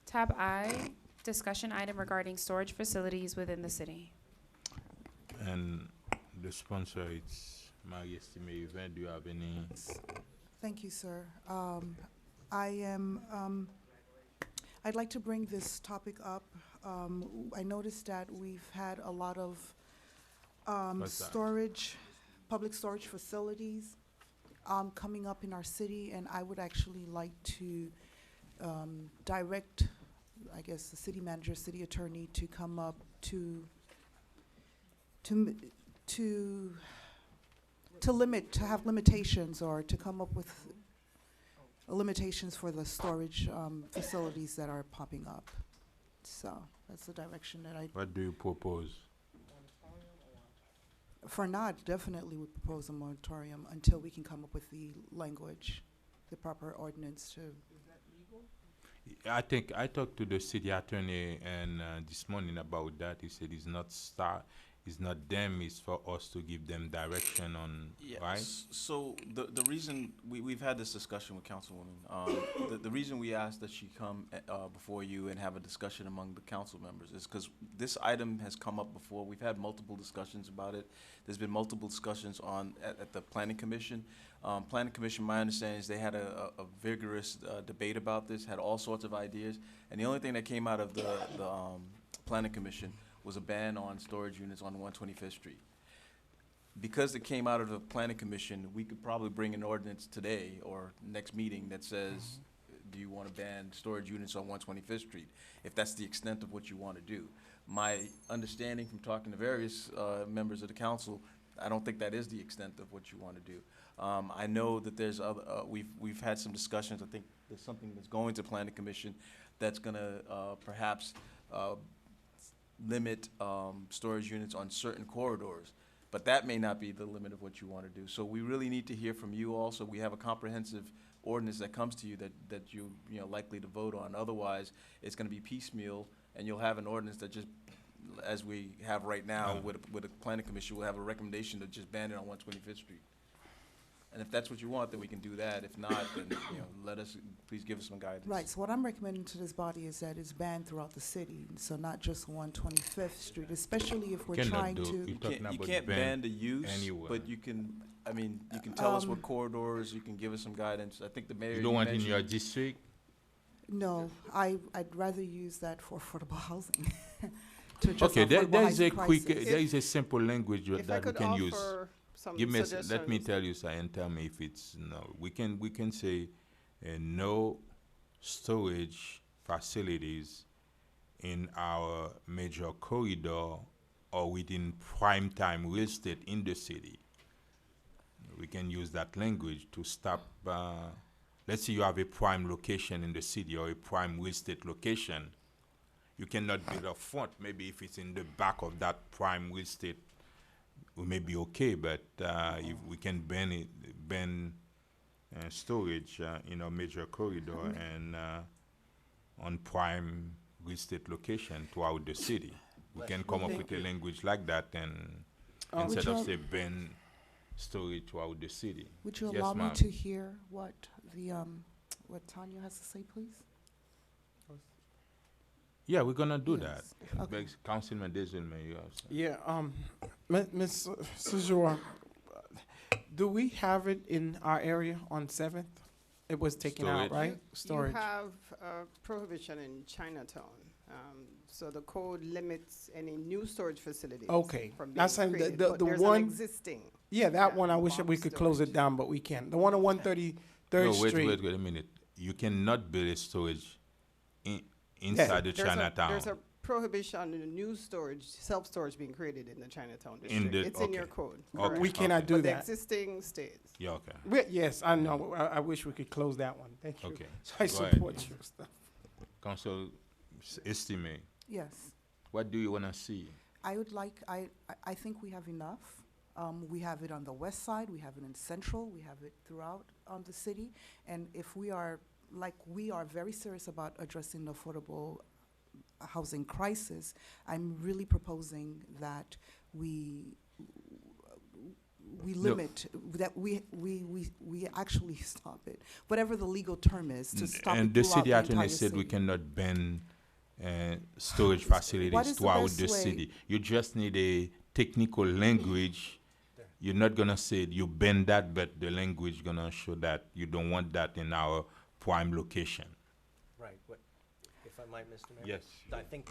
Tab I, discussion item regarding storage facilities within the city. And the sponsor, it's Marie Estime Event. Do you have any? Thank you, sir. I'd like to bring this topic up. I noticed that we've had a lot of What's that? public storage facilities coming up in our city, and I would actually like to direct, I guess, the city manager, city attorney to come up to have limitations, or to come up with limitations for the storage facilities that are popping up. So that's the direction that What do you propose? for now, I definitely would propose a moratorium until we can come up with the language, the proper ordinance to. I think I talked to the city attorney and this morning about that. He said it's not them, it's for us to give them direction on, right? So the reason we've had this discussion with Councilwoman, the reason we asked that she come before you and have a discussion among the council members is because this item has come up before. We've had multiple discussions about it. There's been multiple discussions at the Planning Commission. Planning Commission, my understanding is they had a vigorous debate about this, had all sorts of ideas, and the only thing that came out of the Planning Commission was a ban on storage units on 125th Street. Because it came out of the Planning Commission, we could probably bring an ordinance today or next meeting that says, do you want to ban storage units on 125th Street, if that's the extent of what you want to do. My understanding from talking to various members of the council, I don't think that is the extent of what you want to do. I know that there's other, we've had some discussions. I think there's something that's going to Planning Commission that's gonna perhaps limit storage units on certain corridors, but that may not be the limit of what you want to do. So we really need to hear from you also. We have a comprehensive ordinance that comes to you that you likely to vote on. Otherwise, it's going to be piecemeal, and you'll have an ordinance that just, as we have right now with the Planning Commission, we'll have a recommendation to just ban it on 125th Street. And if that's what you want, then we can do that. If not, then please give us some guidance. Right, so what I'm recommending to this body is that it's banned throughout the city, so not just 125th Street, especially if we're Cannot trying do. to. You're You talking can't about ban the use, anywhere. but you can tell us what corridors, you can give us some guidance. I think the mayor. You don't want in mentioned- your district? No, I'd rather use that for affordable housing. To address Okay, our there affordable is a housing quick, crisis. there is a simple language If I that we could can use. offer some Give me, let me suggestions. tell you, sir, and tell me if it's no. We can say no storage facilities in our major corridor or within prime time real estate in the city. We can use that language to stop. Let's say you have a prime location in the city or a prime real estate location. You cannot build a front. Maybe if it's in the back of that prime real estate, we may be okay, but if we can ban storage in a major corridor and on prime real estate location throughout the city, we can come up with a language like that, and instead Would of you- say ban storage throughout the city. Would you Yes, allow me ma'am. to hear what what Tanya has to say, please? Yeah, we're gonna do Yes. that. Okay. Councilman Desilme, you have some- Yeah, Ms. Sejour, do we have it in our area on 7th? It was taken out, Storage. right? Storage. You have a prohibition in Chinatown. So the code limits any new storage facilities. Okay. From being That's saying created, the but there's one- an existing. Yeah, that Yeah, one, I wish that we box could close it storage. down, but we can't. The one on 133rd No, Street. wait a minute. You cannot build a storage inside the There's Chinatown. There's a prohibition on the new storage, self-storage being created in the Chinatown In district. the- It's in your okay. code. Okay. correct. We cannot do But the that. existing stays. Yeah, okay. Yes, I know. I wish we could close that one. Thank you. Okay. So I Go ahead. support your stuff. Council Estime, Yes. what do you wanna see? I would like, I think we have enough. We have it on the west side, we have it in central, we have it throughout the city. And if we are very serious about addressing the affordable housing crisis, I'm really proposing that we we No. limit, that we actually stop it, whatever the legal term is, to stop it And the throughout city the attorney entire said we city. cannot ban storage What facilities is the throughout best the way? city. You just need a technical language. You're not gonna say you ban that, but the language gonna show that you don't want that in our prime location. Right, what, if I might, Mr. Mayor? Yes. I think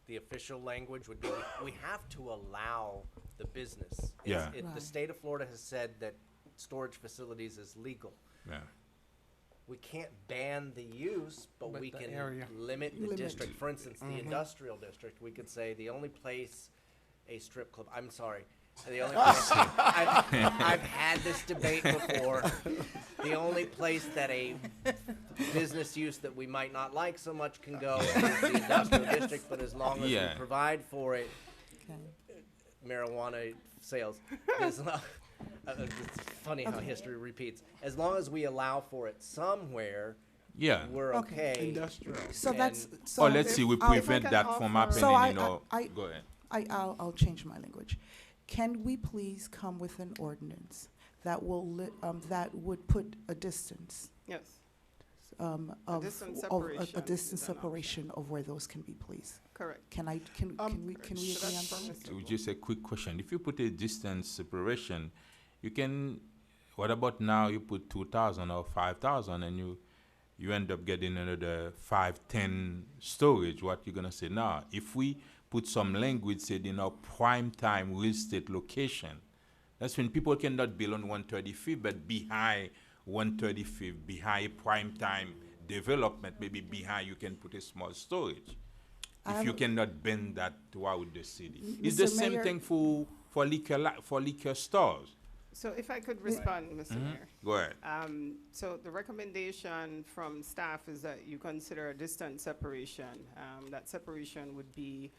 the official language would be, we have to allow the business. Yeah. The Right. state of Florida has said that storage facilities is legal. Yeah. We can't ban the use, but But we the can area. limit the Limit. district. For instance, the industrial district, we could say the only place a strip club, I'm sorry, the only place, I've had this debate before. The only place that a business use that we might not like so much can go is the industrial district, but as long as we Yeah. provide for it, Okay. marijuana sales. It's funny how history repeats. As long as we allow for it somewhere, Yeah. we're Okay. okay. Industrial. So And- that's, Oh, so. let's see, we I'll- prevent can that from offer- happening, So you know. Go ahead. I'll change my language. Can we please come with an ordinance that that would put a distance, Yes, of, distance of, separation a is distance an option. separation of where those can be, please? correct. Can we Should agree I on promise that? to- Just a quick question. If you put a distance separation, you can, what about now you put 2,000 or 5,000 and you end up getting another 5, 10 storage, what you gonna say now? If we put some language said in our prime time real estate location, that's when people cannot build on 135th, but behind 135th, behind prime time development, maybe behind you can put a small storage. If you cannot bend that throughout the city. It's the Mr. same Mayor- thing for liquor stores. So if I could respond, Mr. Mayor. Go ahead. So the recommendation from staff is that you consider a distance separation. That separation would be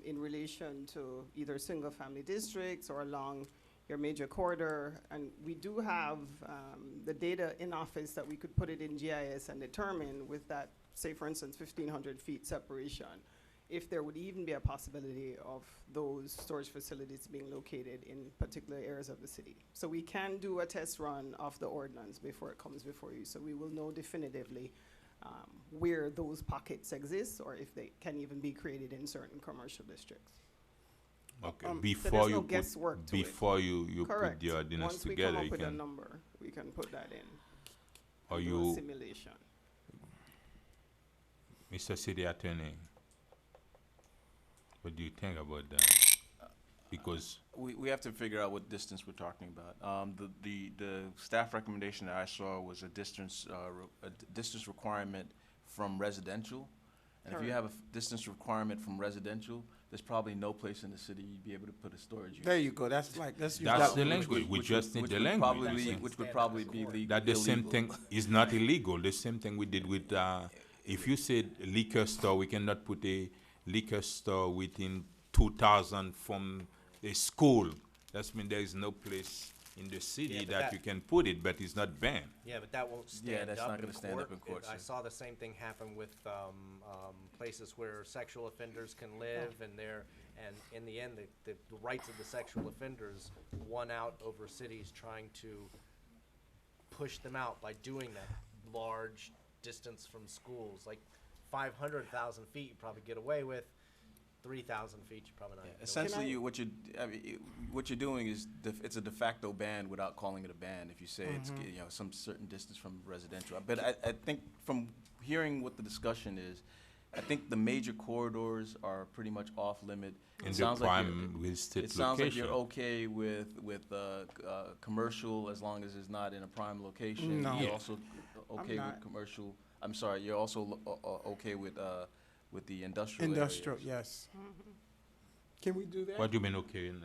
in relation to either single-family districts or along your major corridor. And we do have the data in office that we could put it in GIS and determine with that, say for instance, 1,500 feet separation, if there would even be a possibility of those storage facilities being located in particular areas of the city. So we can do a test run of the ordinance before it comes before you, so we will know definitively where those pockets exist or if they can even be created in certain commercial districts. Okay, so before there's you no put, guesswork to it. before you put Correct. the ordinance Once we together, come you up with a can, number, we can put that in. or and do a you, simulation. Mr. City Attorney, what do you think about that? Because, We have to figure out what distance we're talking about. The staff recommendation that I saw was a distance requirement from residential. And if you have a distance requirement from residential, there's probably no place in the city you'd be able to put a storage unit. There you go, that's like, let's use that's that the one. language, we Which just would- need the which would language. probably- you see. Which would probably be illegal. That the same thing is not illegal, the same thing we did with, if you said liquor store, we cannot put a liquor store within 2,000 from a school. That means there is no place in the Yeah, city but that that- you can put it, but it's not banned. Yeah, but that won't stand up that's not in gonna stand up in court, I sir. saw the same thing happen with places where sexual offenders can live, and in the end, the rights of the sexual offenders won out over cities trying to push them out by doing that large distance from schools. Like 500,000 feet, you probably get away with. 3,000 feet, you probably not. Yeah, gonna get away essentially, with. what you're doing is it's a de facto ban without calling it a ban. If you say it's Mm-hmm. some certain distance from residential, but I think from hearing what the discussion is, I think the major corridors are pretty much off limit. In It the sounds like you're- prime real estate It sounds like location. you're okay with commercial as long as it's not in a prime location. No. You're Yeah. also okay with not. commercial. I'm sorry. You're also okay with the industrial. Industrial, areas. yes. Can we do that? What do you mean, okay, and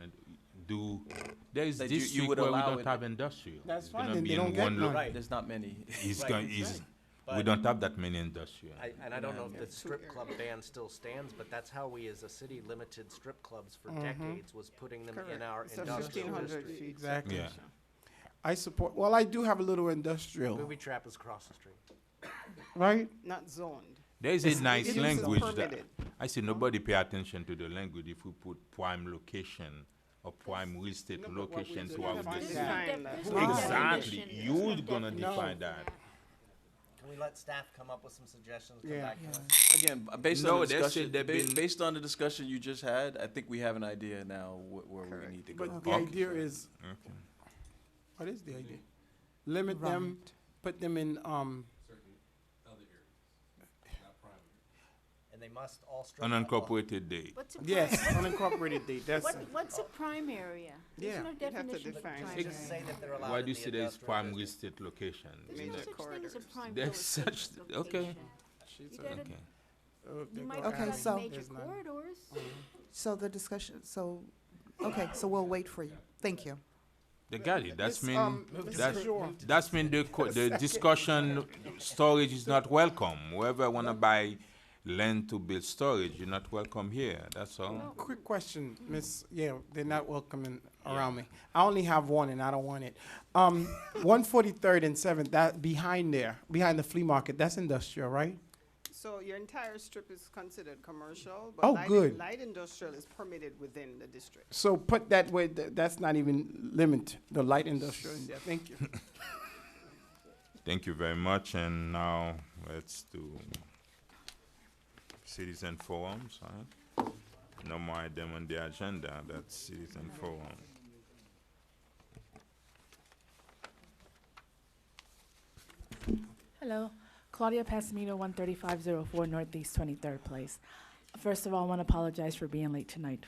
there is That you district would where we allow don't it- have industrial. That's It's fine, gonna then be they in don't get one none. lo- Right. There's not many. It's Right. going, we But- don't have that many industrial. And I don't know if Yeah. the strip club ban still stands, but that's how we as a city limited strip clubs for decades, was putting them in Correct. our It's a industrial 1,500 district. feet. Exactly. Yeah. separation. I support, well, I do have a little industrial, Booby trap is across the street. right? Not zoned. There is a nice It is language that, permitted. I see nobody pay attention to the language if we put prime location a prime real estate No, but what we location do- throughout Define the city. that. Exactly, Definition. you're gonna No. define that. Can we let staff come up with some suggestions, come Yeah. back to us? Again, based No, on the that's discussion, it, they've been- based on the discussion you just had, I think we have an idea now where we Correct. need to go. But the Okay. idea is, Okay. what is the idea? Limit them, Right. put them in, And they must all strip. Unincorporated day. What's a prime? yes, unincorporated date, that's, What's a prime area? Yeah. There's no You'd have to definition of define prime it. Just say area. that they're allowed Why in do you the say there's industrial prime real district. estate location? There's Major no such thing as a corridors. prime There's real estate such- okay. location. she's, You gotta, they you go might Okay, have after. so- major There's none. corridors. So the discussion, so, okay, so we'll wait for you. Thank you. They got it, that's Miss, mean, Mrs. that's, Joa, that's mean the discussion, storage is not welcome. Whoever wanna buy land to build storage, you're not welcome here, that's all. quick question, Miss, yeah, they're not welcoming around me. I only have one and I don't want it. 143rd and 7th, that behind there, behind the flea market, that's industrial, right? So your entire strip is considered commercial, Oh, but good. light industrial is permitted within the district. So put that way, that's not even limit, the light industrial in there, thank you. Thank you very much, and now let's do citizen forums, right? No more item on the agenda, that's citizen forum. Hello, Claudia Passamino, 13504 Northeast 23rd Place. First of all, I want to apologize for being late tonight.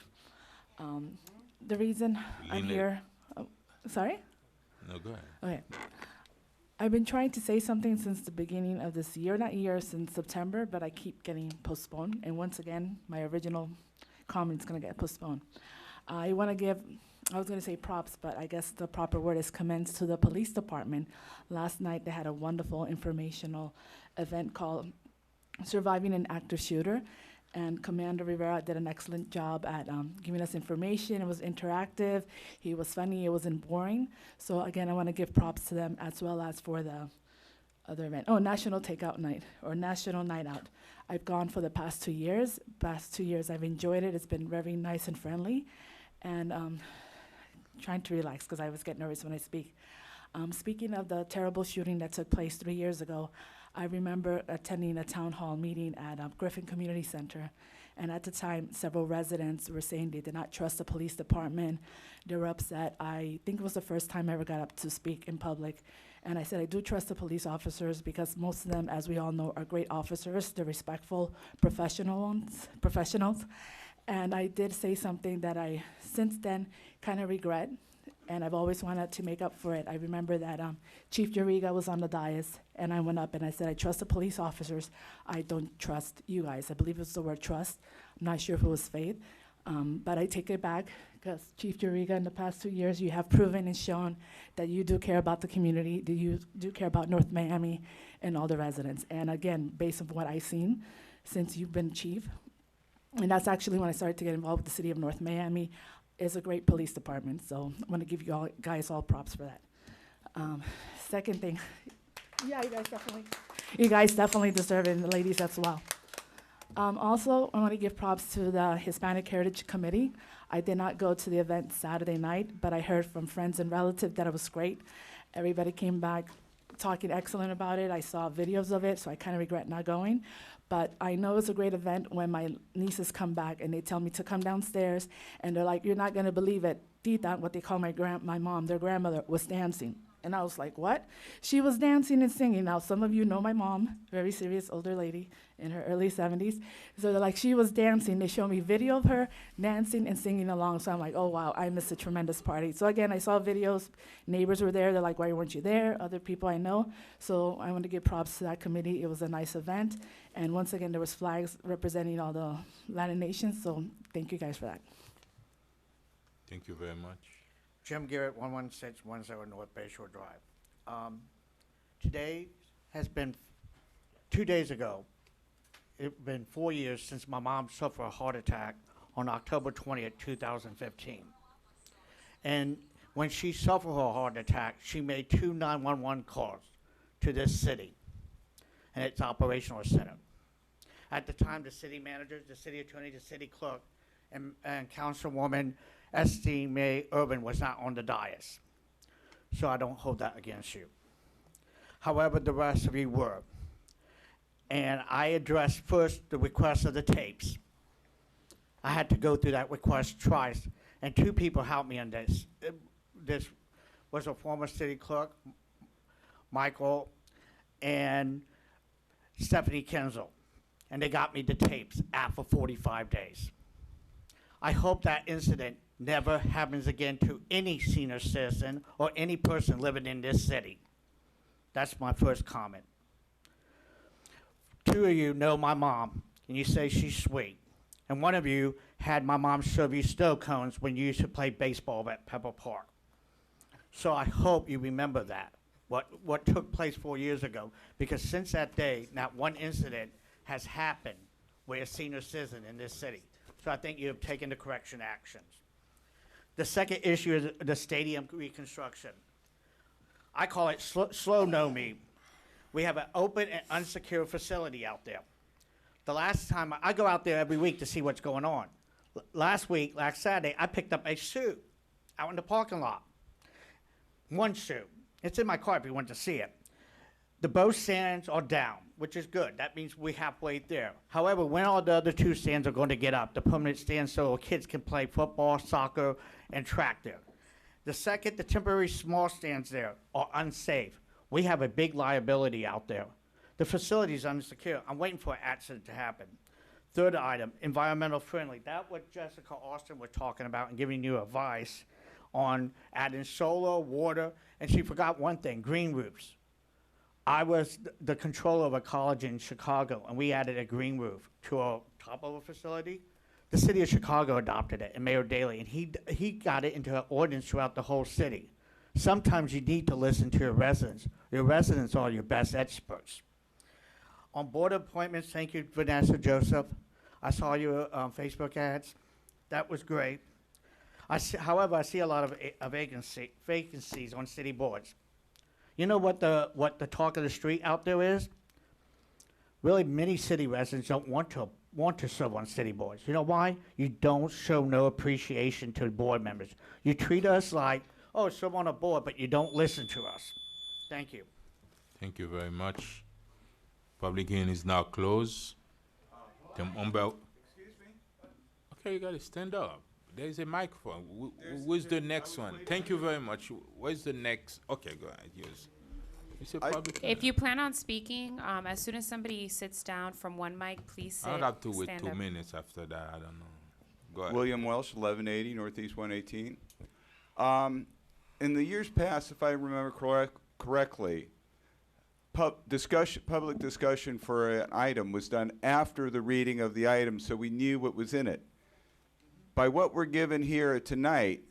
The reason I'm Lynette. here, sorry? No, go ahead. Okay. I've been trying to say something since the beginning of this year, not year, since September, but I keep getting postponed. And once again, my original comment's going to get postponed. I want to give, I was going to say props, but I guess the proper word is commends to the police department. Last night, they had a wonderful informational event called Surviving an Active Shooter. And Commander Rivera did an excellent job at giving us information. It was interactive. He was funny. It wasn't boring. So again, I want to give props to them as well as for the other event. Oh, National Takeout Night or National Night Out. I've gone for the past 2 years. Past 2 years, I've enjoyed it. It's been very nice and friendly. And trying to relax because I always get nervous when I speak. Speaking of the terrible shooting that took place 3 years ago, I remember attending a town hall meeting at Griffin Community Center, and at the time, several residents were saying they did not trust the police department. They were upset. I think it was the first time I ever got up to speak in public, and I said I do trust the police officers because most of them, as we all know, are great officers. They're respectful, professionals, and I did say something that I, since then, kind of regret. And I've always wanted to make up for it. I remember that Chief Juriga was on the dais, and I went up and I said, I trust the police officers. I don't trust you guys. I believe it's the word trust. I'm not sure if it was faith. But I take it back because Chief Juriga, in the past 2 years, you have proven and shown that you do care about the community, that you do care about North Miami and all the residents. And again, based on what I've seen since you've been chief, and that's actually when I started to get involved with the city of North Miami, is a great police department, so I want to give you all guys all props for that. Second thing, yeah, you guys definitely deserve it, and the ladies as well. Also, I want to give props to the Hispanic Heritage Committee. I did not go to the event Saturday night, but I heard from friends and relatives that it was great. Everybody came back talking excellent about it. I saw videos of it, so I kind of regret not going. But I know it's a great event when my nieces come back and they tell me to come downstairs, and they're like, "You're not gonna believe it, Tita," what they call my mom, their grandmother, was dancing. And I was like, what? She was dancing and singing. Now, some of you know my mom, very serious older lady in her early 70s. So they're like, she was dancing. They show me video of her dancing and singing along. So I'm like, oh, wow, I missed a tremendous party. So again, I saw videos. Neighbors were there. They're like, why weren't you there? Other people I know. So I want to give props to that committee. It was a nice event. And once again, there was flags representing all the Latin nations. So thank you guys for that. Thank you very much. Jim Garrett, 11610 North Bayshore Drive. Today has been, 2 days ago, it's been 4 years since my mom suffered a heart attack on October 20th, 2015. And when she suffered her heart attack, she made 2 911 calls to this city and its operational center. At the time, the city manager, the city attorney, the city clerk, and Councilwoman Estee May Urban was not on the dais. So I don't hold that against you. However, the rest of you were. And I addressed first the request of the tapes. I had to go through that request twice, and two people helped me on this. This was a former city clerk, Michael, and Stephanie Kenzel, and they got me the tapes after 45 days. I hope that incident never happens again to any senior citizen or any person living in this city. That's my first comment. Two of you know my mom, and you say she's sweet. And one of you had my mom serve you snow cones when you used to play baseball at Pepper Park. So I hope you remember that, what took place 4 years ago, because since that day, not one incident has happened with a senior citizen in this city. So I think you have taken the correction actions. The second issue is the stadium reconstruction. I call it slow know me. We have an open and unsecured facility out there. The last time, I go out there every week to see what's going on. Last Saturday, I picked up a shoe out in the parking lot. One shoe. It's in my car if you want to see it. The both stands are down, which is good. That means we're halfway there. However, when all the other two stands are going to get up, the permanent stands so kids can play football, soccer, and track there. The second, the temporary small stands there are unsafe. We have a big liability out there. The facility is unsecure. I'm waiting for an accident to happen. Third item, environmental friendly. That's what Jessica Austin was talking about and giving you advice on adding solar, water, and she forgot one thing, green roofs. I was the controller of a college in Chicago, and we added a green roof to our top of a facility. The city of Chicago adopted it, and Mayor Daley, and he got it into an ordinance throughout the whole city. Sometimes you need to listen to your residents. Your residents are your best experts. On board appointments, thank you, Vanessa Joseph. I saw your Facebook ads. That was great. However, I see a lot of vacancies on city boards. You know what the talk of the street out there is? Really, many city residents don't want to serve on city boards. You know why? You don't show no appreciation to board members. You treat us like, oh, serve on a board, but you don't listen to us. Thank you. Thank you very much. Public hearing is now closed. Excuse me? Okay, you gotta stand up. There's a microphone. Where's the next one? Thank you very much. Where's the next? Okay, go ahead. Yes. You said public hearing. If you plan on speaking, as soon as somebody sits down from one mic, please sit. I'll have to wait stand 2 up. minutes after that. I don't know. Go ahead. William Welsh, 1180 Northeast 118. In the years past, if I remember correctly, public discussion for an item was done after the reading of the item, so we knew what was in it. By what we're given here tonight,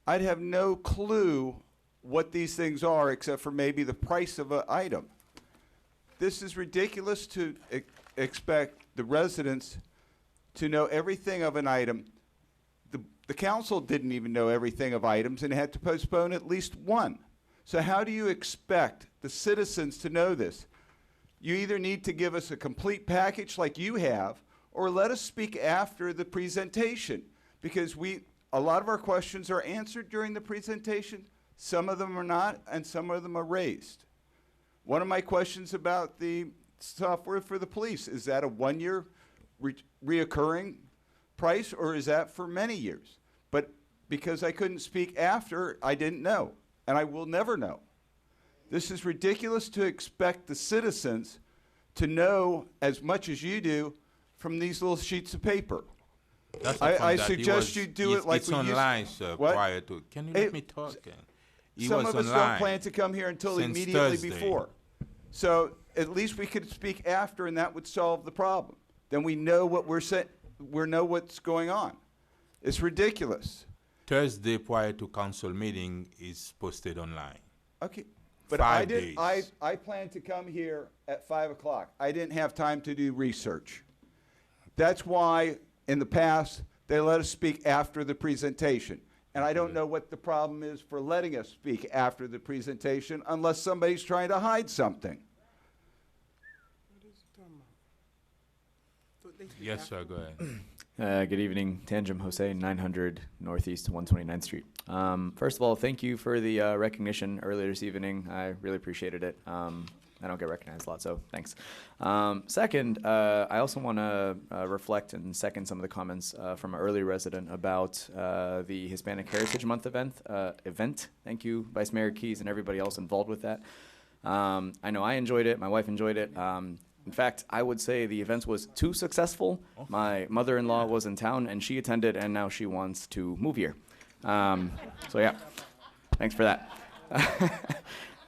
I'd have no clue what these things are except for maybe the price of an item. This is ridiculous to expect the residents to know everything of an item. The council didn't even know everything of items and had to postpone at least one. So how do you expect the citizens to know this? You either need to give us a complete package like you have, or let us speak after the presentation, because a lot of our questions are answered during the presentation, some of them are not, and some of them are raised. One of my questions about the software for the police, is that a one-year reoccurring price, or is that for many years? But because I couldn't speak after, I didn't know, and I will never know. This is ridiculous to expect the citizens to know as much as you do from these little sheets of paper. That's the I point that suggest you do it like it's we used. online, sir, What? prior to. Can you let me talk? He Some was of us online don't plan to come here until since immediately Thursday. before. So at least we could speak after, and that would solve the problem. Then we know what we know what's going on. It's ridiculous. Thursday prior to council meeting is posted online. Okay, but 5 days. I planned to come here at 5 o'clock. I didn't have time to do research. That's why in the past they let us speak after the presentation. And I don't know what the problem is for letting us speak after the presentation unless somebody's trying to hide something. Yes, sir, go ahead. Good evening, Tanjim Jose, 900 Northeast 129th Street. First of all, thank you for the recognition earlier this evening. I really appreciated it. I don't get recognized a lot, so thanks. Second, I also want to reflect and second some of the comments from an earlier resident about the Hispanic Heritage Month event. Thank you, Vice Mayor Keys and everybody else involved with that. I know I enjoyed it. My wife enjoyed it. In fact, I would say the event was too successful. My mother-in-law was in town, and she attended, and now she wants to move here. So yeah, thanks for that.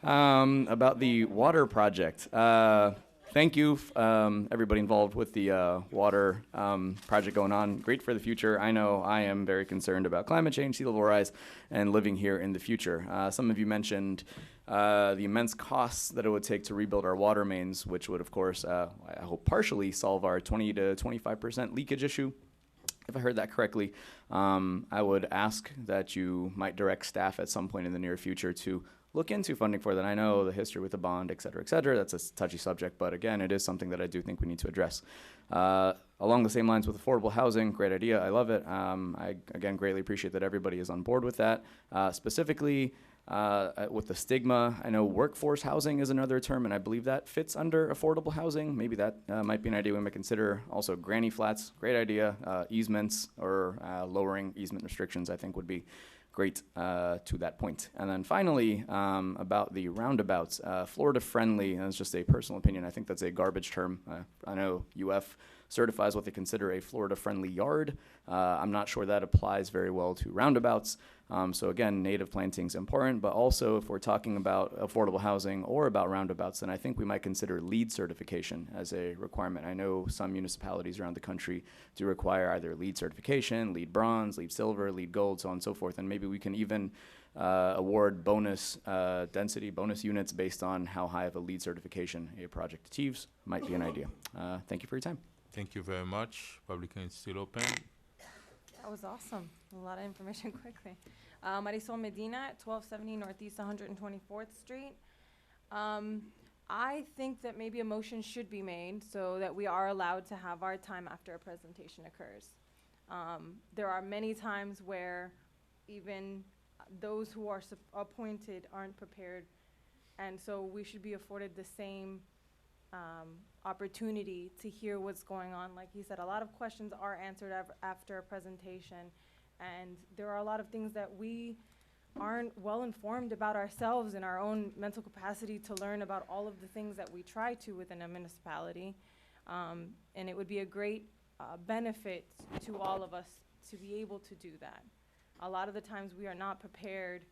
About the water project. Thank you, everybody involved with the water project going on. Great for the future. I know I am very concerned about climate change, sea level rise, and living here in the future. Some of you mentioned the immense costs that it would take to rebuild our water mains, which would, of course, I hope partially solve our 20 to 25% leakage issue. If I heard that correctly, I would ask that you might direct staff at some point in the near future to look into funding for that. I know the history with the bond, et cetera, that's a touchy subject, but again, it is something that I do think we need to address. Along the same lines with affordable housing, great idea, I love it. I, again, greatly appreciate that everybody is on board with that. Specifically, with the stigma, I know workforce housing is another term, and I believe that fits under affordable housing. Maybe that might be an idea we might consider. Also, granny flats, great idea. Easements or lowering easement restrictions, I think, would be great to that point. And then finally, about the roundabouts, Florida friendly, and it's just a personal opinion, I think that's a garbage term. I know UF certifies what they consider a Florida friendly yard. I'm not sure that applies very well to roundabouts. So again, native planting is important, but also if we're talking about affordable housing or about roundabouts, then I think we might consider LEED certification as a requirement. I know some municipalities around the country do require either LEED certification, LEED bronze, LEED silver, LEED gold, so on and so forth, and maybe we can even award bonus density, bonus units based on how high of a LEED certification a project achieves. Might be an idea. Thank you for your time. Thank you very much. Public hearing is still open. That was awesome. A lot of information quickly. Marisol Medina, 1270 Northeast 124th Street. I think that maybe a motion should be made so that we are allowed to have our time after a presentation occurs. There are many times where even those who are appointed aren't prepared, and so we should be afforded the same opportunity to hear what's going on. Like he said, a lot of questions are answered after a presentation, and there are a lot of things that we aren't well informed about ourselves and our own mental capacity to learn about all of the things that we try to within a municipality. And it would be a great benefit to all of us to be able to do that. A lot of the times we are not prepared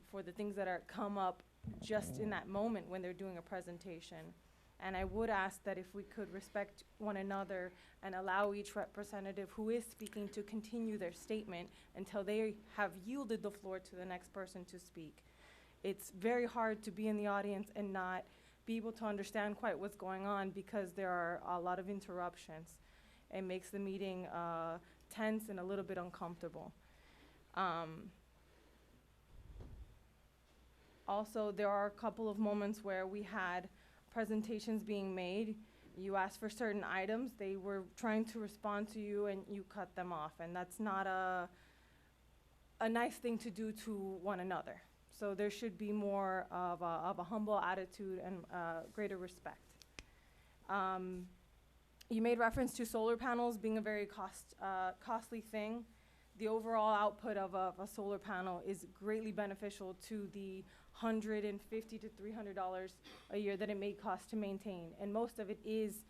for the things that are come up just in that moment when they're doing a presentation. And I would ask that if we could respect one another and allow each representative who is speaking to continue their statement until they have yielded the floor to the next person to speak. It's very hard to be in the audience and not be able to understand quite what's going on because there are a lot of interruptions. It makes the meeting tense and a little bit uncomfortable. Also, there are a couple of moments where we had presentations being made. You asked for certain items. They were trying to respond to you and you cut them off. And that's not a nice thing to do to one another. So there should be more of a humble attitude and greater respect. You made reference to solar panels being a very costly thing. The overall output of a solar panel is greatly beneficial to the $150 to $300 a year that it may cost to maintain. And most of it is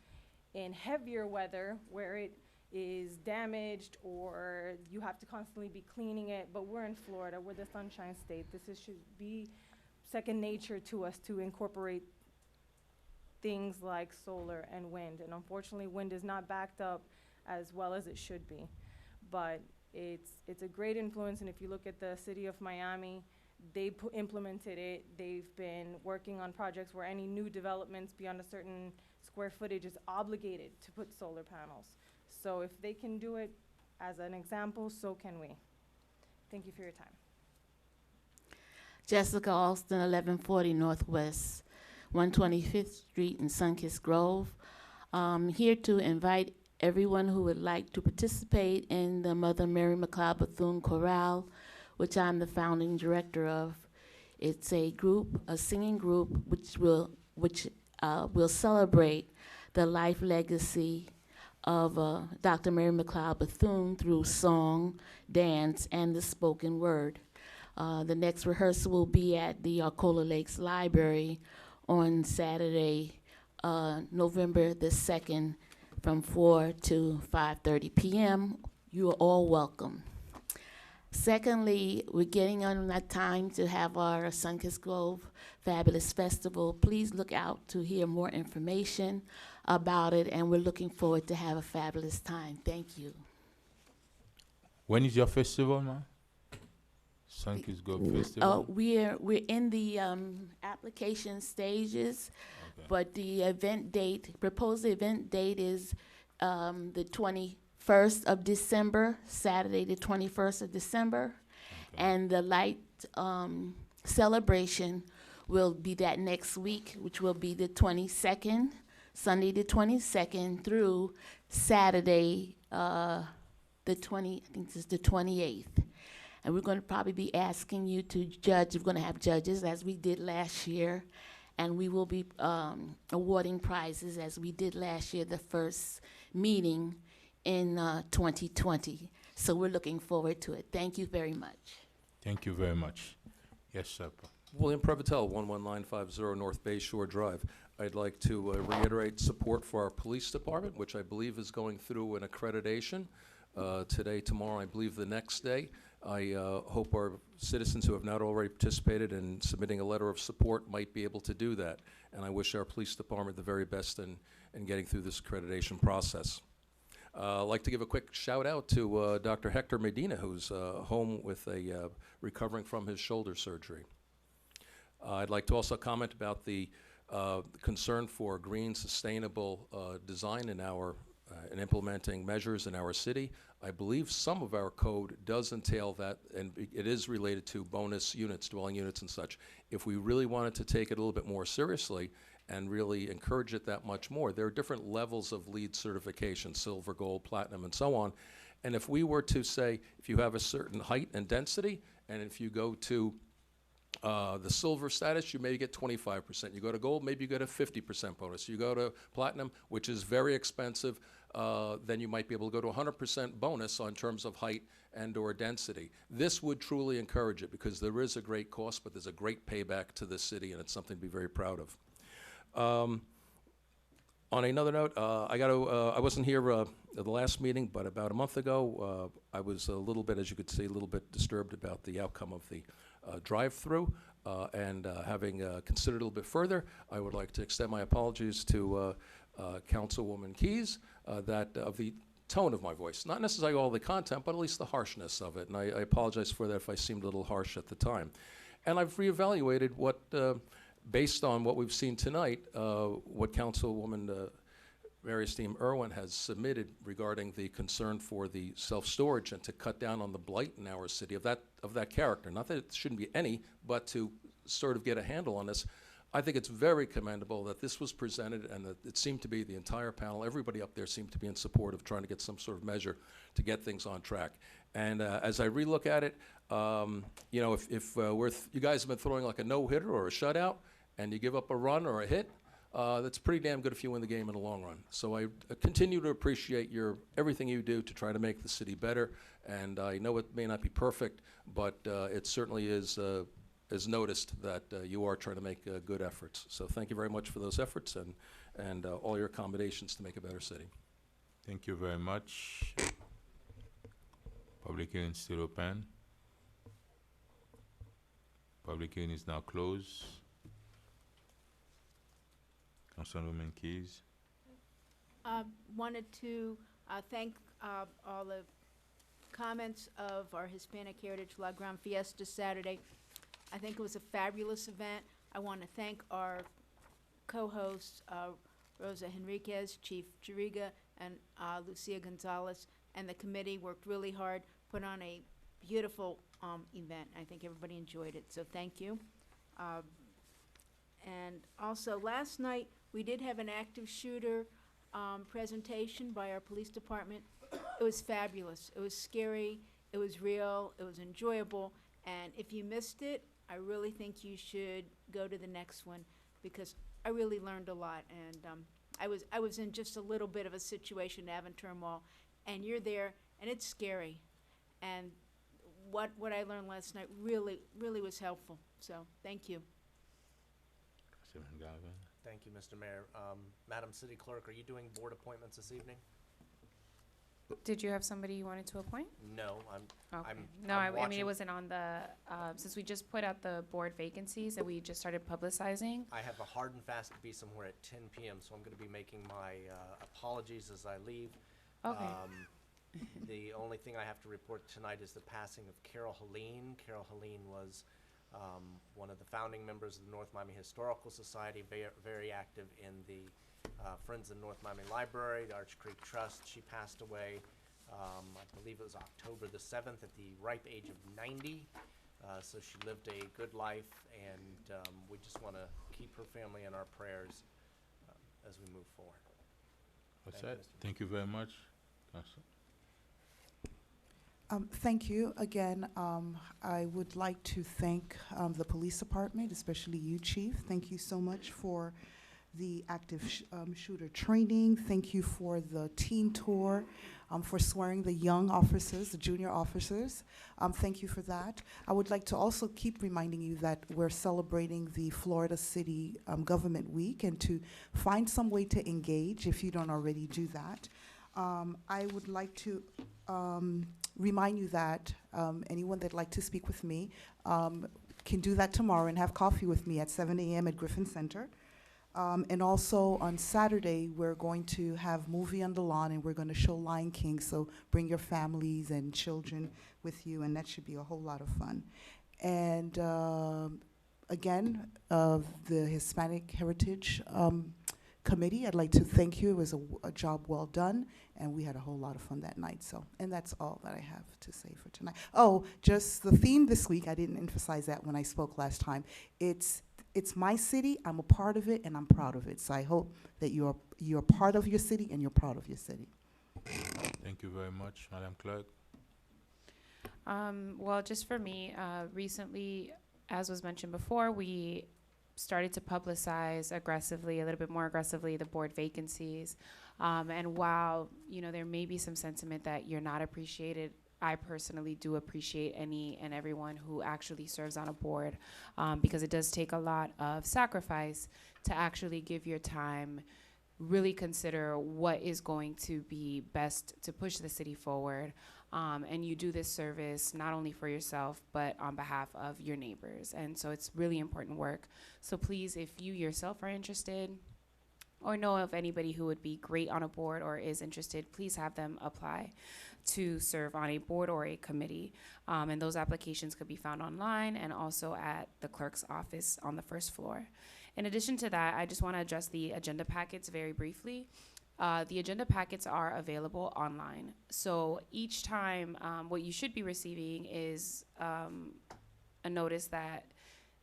in heavier weather where it is damaged or you have to constantly be cleaning it. But we're in Florida, we're the Sunshine State. Should be second nature to us to incorporate things like solar and wind. And unfortunately, wind is not backed up as well as it should be. But it's a great influence, and if you look at the city of Miami, they implemented it. They've been working on projects where any new developments beyond a certain square footage is obligated to put solar panels. So if they can do it as an example, so can we. Thank you for your time. Jessica Alston, 1140 Northwest 125th Street in Sunkist Grove. Here to invite everyone who would like to participate in the Mother Mary McLeod Bethune Chorale, which I'm the founding director of. It's a group, a singing group, which will celebrate the life legacy of Dr. Mary McLeod Bethune through song, dance, and the spoken word. The next rehearsal will be at the Arcola Lakes Library on Saturday, November the 2nd, from 4 to 5:30 p.m. You are all welcome. Secondly, we're getting on that time to have our Sunkist Grove Fabulous Festival. Please look out to hear more information about it, and we're looking forward to have a fabulous time. Thank you. When is your festival, ma? Sunkist Grove Festival? We're in the application stages, but the event date, proposed event date is the 21st of December, Saturday the 21st of December. And the light celebration will be that next week, which will be the 22nd, Sunday the 22nd through Saturday, I think it's the 28th. And we're going to probably be asking you to judge. We're going to have judges, as we did last year. And we will be awarding prizes, as we did last year, the first meeting in 2020. So we're looking forward to it. Thank you very much. Thank you very much. Yes, sir. William Prevotel, 11950 North Bay Shore Drive. I'd like to reiterate support for our police department, which I believe is going through an accreditation today, tomorrow, I believe the next day. I hope our citizens who have not already participated in submitting a letter of support might be able to do that. And I wish our police department the very best in getting through this accreditation process. I'd like to give a quick shout out to Dr. Hector Medina, who's home with recovering from his shoulder surgery. I'd like to also comment about the concern for green, sustainable design in our in implementing measures in our city. I believe some of our code does entail that, and it is related to bonus units, dwelling units and such. If we really wanted to take it a little bit more seriously and really encourage it that much more, there are different levels of LEED certification, silver, gold, platinum, and so on. And if we were to say, if you have a certain height and density, and if you go to the silver status, you may get 25%. You go to gold, maybe you get a 50% bonus. You go to platinum, which is very expensive, then you might be able to go to 100% bonus on terms of height and or density. This would truly encourage it, because there is a great cost, but there's a great payback to the city, and it's something to be very proud of. On another note, I wasn't here at the last meeting, but about a month ago, I was a little bit, as you could see, a little bit disturbed about the outcome of the drive-through, and having considered a little bit further, I would like to extend my apologies to Councilwoman Keys, that of the tone of my voice, not necessarily all the content, but at least the harshness of it, and I apologize for that if I seemed a little harsh at the time. And I've reevaluated what, based on what we've seen tonight, what Councilwoman Mary Esteem Irwin has submitted regarding the concern for the self-storage and to cut down on the blight in our city of that character. Not that it shouldn't be any, but to sort of get a handle on this. I think it's very commendable that this was presented, and that it seemed to be the entire panel, everybody up there seemed to be in support of trying to get some sort of measure to get things on track. And as I relook at it, you know, if you guys have been throwing like a no-hitter or a shutout, and you give up a run or a hit, that's pretty damn good if you win the game in the long run. So I continue to appreciate everything you do to try to make the city better. And I know it may not be perfect, but it certainly is noticed that you are trying to make good efforts. So thank you very much for those efforts and all your accommodations to make a better city. Thank you very much. Public hearing is still open. Public hearing is now closed. Councilwoman Keys. Wanted to thank all the comments of our Hispanic Heritage La Gran Fiesta Saturday. I think it was a fabulous event. I want to thank our co-hosts, Rosa Henriquez, Chief Juriga, and Lucia Gonzalez, and the committee worked really hard, put on a beautiful event. I think everybody enjoyed it, so thank you. And also, last night, we did have an active shooter presentation by our police department. It was fabulous. It was scary. It was real. It was enjoyable. And if you missed it, I really think you should go to the next one because I really learned a lot. And I was in just a little bit of a situation, Aventine Mall, and you're there, and it's scary. And what I learned last night really was helpful. So thank you. Thank you, Mr. Mayor. Madam City Clerk, are you doing board appointments this evening? Did you have somebody you wanted to appoint? No, Okay. I'm No, I mean, watching- it wasn't on the, since we just put out the board vacancies and we just started publicizing. I have a hard and fast to be somewhere at 10 p.m., so I'm going to be making my apologies as I leave. Okay. The only thing I have to report tonight is the passing of Carol Helene. Carol Helene was one of the founding members of the North Miami Historical Society, very active in the Friends of North Miami Library, the Arch Creek Trust. She passed away, I believe it was October the 7th at the ripe age of 90. So she lived a good life, and we just want to keep her family in our prayers as we move forward. What's Thank you, that? Mr. Thank you very much, Council. Thank you. Again, I would like to thank the police department, especially you, Chief. Thank you so much for the active shooter training. Thank you for the teen tour, for swearing the young officers, the junior officers. Thank you for that. I would like to also keep reminding you that we're celebrating the Florida City Government Week and to find some way to engage if you don't already do that. I would like to remind you that anyone that'd like to speak with me can do that tomorrow and have coffee with me at 7 a.m. at Griffin Center. And also on Saturday, we're going to have Movie on the Lawn, and we're going to show Lion King, so bring your families and children with you, and that should be a whole lot of fun. And again, the Hispanic Heritage Committee, I'd like to thank you. It was a job well done, and we had a whole lot of fun that night. So, and that's all that I have to say for tonight. Oh, just the theme this week, I didn't emphasize that when I spoke last time. It's my city, I'm a part of it, and I'm proud of it. So I hope that you're part of your city and you're proud of your city. Thank you very much, Madam Clerk. Well, just for me, recently, as was mentioned before, we started to publicize aggressively, a little bit more aggressively, the board vacancies. And while, there may be some sentiment that you're not appreciated, I personally do appreciate any and everyone who actually serves on a board, because it does take a lot of sacrifice to actually give your time, really consider what is going to be best to push the city forward. And you do this service not only for yourself, but on behalf of your neighbors. And so it's really important work. So please, if you yourself are interested or know of anybody who would be great on a board or is interested, please have them apply to serve on a board or a committee. And those applications could be found online and also at the clerk's office on the first floor. In addition to that, I just want to address the agenda packets very briefly. The agenda packets are available online. So each time, what you should be receiving is a notice that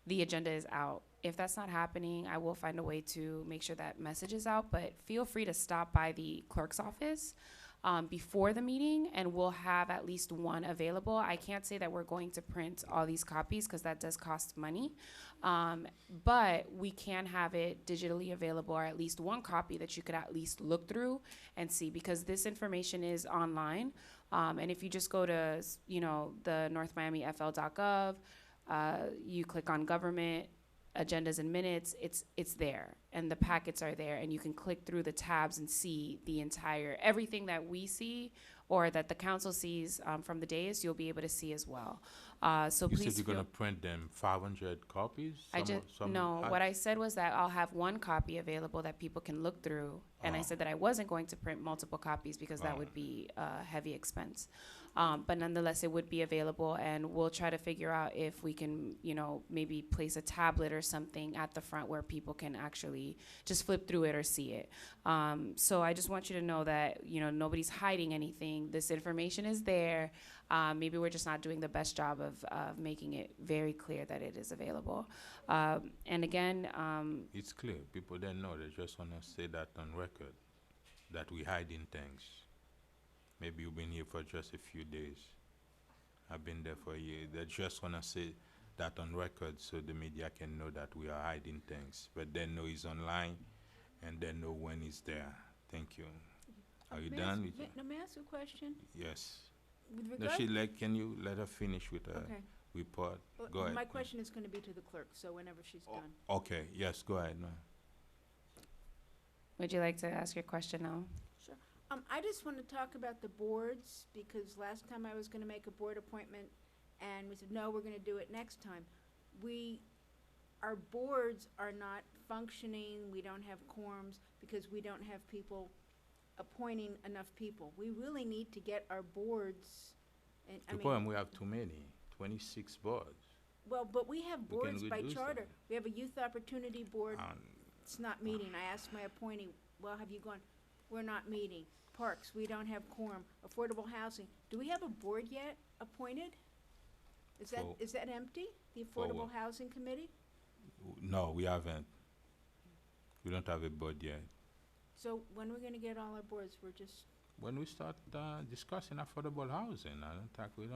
the agenda is out. If that's not happening, I will find a way to make sure that message is out, but feel free to stop by the clerk's office before the meeting, and we'll have at least one available. I can't say that we're going to print all these copies because that does cost money, but we can have it digitally available, or at least one copy that you could at least look through and see, because this information is online. And if you just go to, the northmiamifl.gov, you click on government, agendas and minutes, it's there, and the packets are there, and you can click through the tabs and see everything that we see or that the council sees from the dais, you'll be able to see as well. So You please said you're going to print them 500 copies? What I said was that I'll have one copy available that people can look through, and I said that I wasn't going to print multiple copies because that would be a heavy expense. But nonetheless, it would be available, and we'll try to figure out if we can, maybe place a tablet or something at the front where people can actually just flip through it or see it. So I just want you to know that, nobody's hiding anything. This information is there. Maybe we're just not doing the best job of making it very clear that it is available. And again, It's clear. People don't know. They just want to say that on record. that we hiding things. Maybe you've been here for just a few days. I've been there for a year. They just wanna say that on record so the media can know that we are hiding things. But they know he's online and they know when he's there. Thank you. Are you done with May I ask a question? Yes. With No, regard, can you let her finish with her okay. report? Well, Go ahead. my question is gonna be to the clerk, so whenever she's done. Okay, yes, go ahead, no. Would you like to ask your question now? Sure. I just want to talk about the boards, because last time I was gonna make a board appointment, and we said, no, we're gonna do it next time. Our boards are not functioning, we don't have quorums, because we don't have people appointing enough people. We really need to get our boards, and, I The mean. problem, we have too many, 26 boards. Well, but we have We can boards by reduce charter. them. We have a youth opportunity board. Um, It's not meeting. I asked my appointing, well, have you gone? We're not meeting. Parks, we don't have quorum. Affordable housing, do we have a board yet appointed? Is For- that empty, the For Affordable what? Housing Committee? No, we haven't. We don't have a board yet. So when are we gonna get all our boards? We're just, When we start discussing affordable housing, I don't think we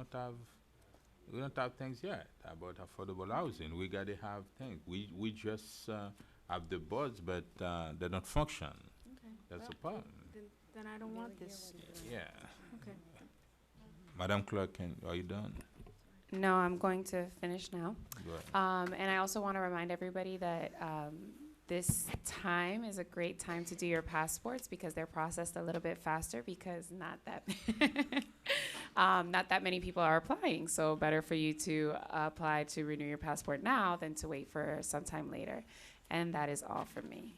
don't have things yet about affordable housing. We gotta have things. We just have the boards, but they don't function. okay. That's the well, problem. Then I don't want this. Yeah. Okay. Madam Clerk, are you done? No, I'm going to finish now. Go ahead. And I also want to remind everybody that this time is a great time to do your passports because they're processed a little bit faster because not that many people are applying. So better for you to apply to renew your passport now than to wait for some time later. And that is all from me.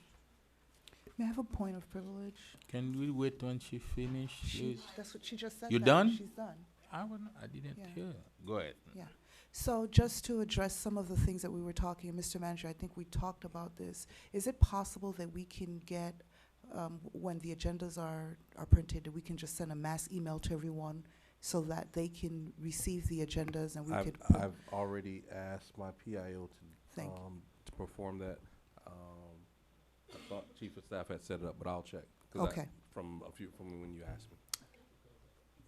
May I have a point of privilege? Can we wait when she finishes? That's what she just said. You that. done? She's done. I didn't Yeah. hear. Go ahead. Yeah. So just to address some of the things that we were talking, Mr. Manager, I think we talked about this. Is it possible that we can get, when the agendas are printed, that we can just send a mass email to everyone so that they can receive the agendas and we could? I've already asked my PIO Thank to perform that. I thought Chief of Staff had set it up, but I'll check. 'Cause Okay. From when you asked me.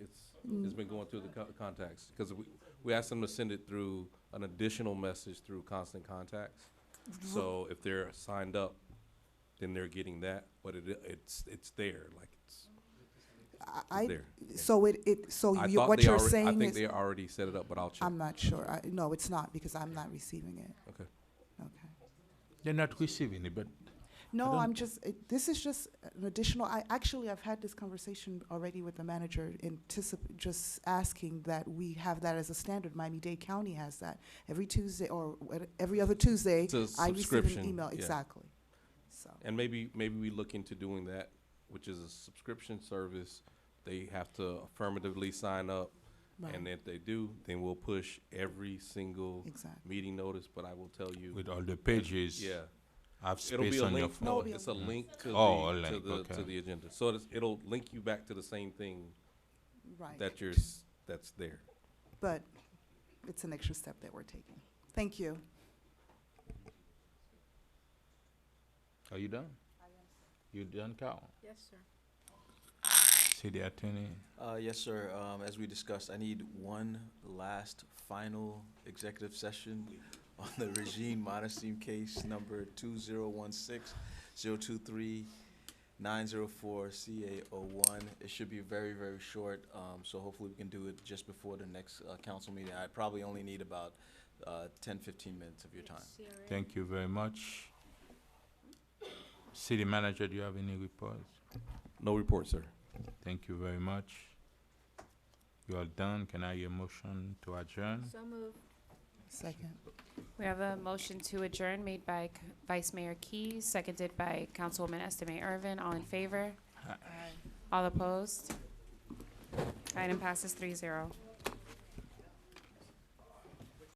It's Mm. been going through the contacts, because we asked them to send it through an additional message through Constant Contacts. So if they're signed up, then they're getting that, but it's there, like it's there. So so I you, thought what they you're alre- saying I think is, they already set it up, but I'll check. I'm not sure. No, it's not because I'm not receiving it. Okay. Okay. They're not receiving it, but No, don't- I'm just, this is just an additional, I've had this conversation already with the manager, just asking that we have that as a standard. Miami-Dade County has that. Every Tuesday, or every other Tuesday, It's a I receive an subscription, email, yeah. exactly. So, And maybe we look into doing that, which is a subscription service. They have to affirmatively sign up, and right, if they do, then we'll push every single exactly. meeting notice. But I will tell you, with all the pages, yeah, have it'll be space a on your link. phone. No, it'll be a it's a link to Oh, a the link, okay. to the agenda. So it'll link you back to the same thing Right, that's there. but it's an extra step that we're taking. Thank you. Are you done? You done, Carl? Yes, sir. City Attorney? Yes, sir. As we discussed, I need one last final executive session on the Regine Modesty case number 2016-023-904-CA01. It should be very, very short, so hopefully we can do it just before the next council meeting. I probably only need about 10, 15 minutes of your time. CRA. Thank you very much. City Manager, do you have any reports? No report, sir. Thank you very much. You are done. Can I hear a motion to adjourn? So moved. Second. We have a motion to adjourn made by Vice Mayor Keys, seconded by Councilwoman Estime Irvin. All in favor? All opposed? Item passes 3-0.